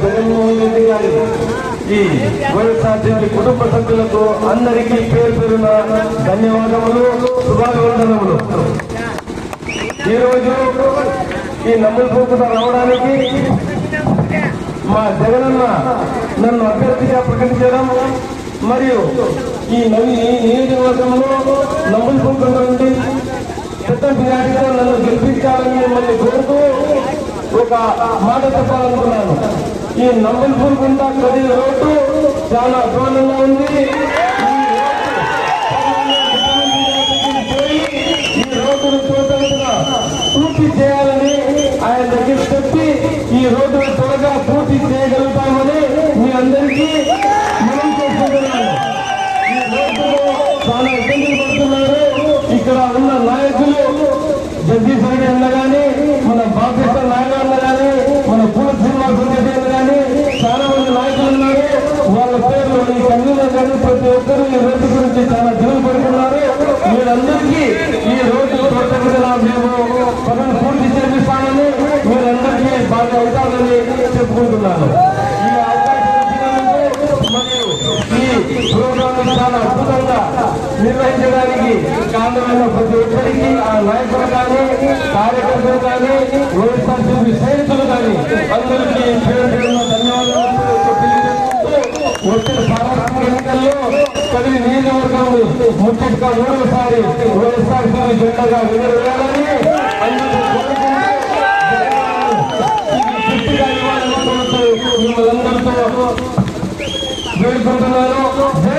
జగన్మోహన్ రెడ్డి గారి ఈ వైఎస్ఆర్సీపీ కుటుంబ సభ్యులకు అందరికీ పేరు పేరున ధన్యవాదములు, శుభాభివందనములు. ఈరోజు ఈ నమ్మకం రావడానికి మా జగనన్న నన్ను అభ్యర్థిగా ప్రకటించడం మరియు ఈ నియోజకవర్గంలో నమ్మకం నుండి పెద్ద బిజాడిగా నన్ను గెలిపించాలని మిమ్మల్ని కోరుతూ ఒక మాట చెప్పాలనుకున్నాను. ఈ నమ్మల్పూర్ గుండా కదిలి రోడ్డు చాలా అధ్వానంగా ఉంది. ఈ రోడ్డును టోటల్గా పూర్తి చేయాలని ఆయన దగ్గర చెప్పి ఈ రోడ్డును త్వరగా పూర్తి చేయగలుగుతామని మీ అందరికీ మనం చేసుకుంటున్నాను. ఈ రోడ్డులో చాలా ఇబ్బందులు పడుతున్నారు. ఇక్కడ ఉన్న నాయకులు జగదీష్ రెడ్డి అన్న కానీ, మన బాలకృష్ణ నాయుడు అన్న కానీ, మన పూల శ్రీనివాసరెడ్డి అన్న కానీ చాలా మంది నాయకులు ఉన్నారు. వాళ్ళ పేర్లు ఈ కన్వీనర్ కానీ ప్రతి ఒక్కరు ఈ రోడ్డు గురించి చాలా దిగులు పడుతున్నారు. మీరందరికీ ఈ రోడ్డు తోటగా మేము పనులు పూర్తి చేపిస్తామని మీరందరికీ బాగా అవుతామని చెప్పుకుంటున్నాను. ఈ అవకాశం మరియు ఈ ప్రోగ్రాం చాలా అద్భుతంగా నిర్వహించడానికి కారణమైన ప్రతి ఒక్కరికి ఆ నాయకులు కానీ, కార్యకర్తలు కానీ, వైఎస్ఆర్సీపీ సైనికులు కానీ అందరికీ పేరు పేరున ధన్యవాదాలు వచ్చిన సార్వత్రిక ఎన్నికల్లో కదిలి నియోజకవర్గంలో ముఖ్యంగా మూడవసారి వైఎస్ఆర్సీపీ జెండాగా ఎగరవేయాలని మిమ్మల్ని అందరితో వేడుకుంటున్నాను.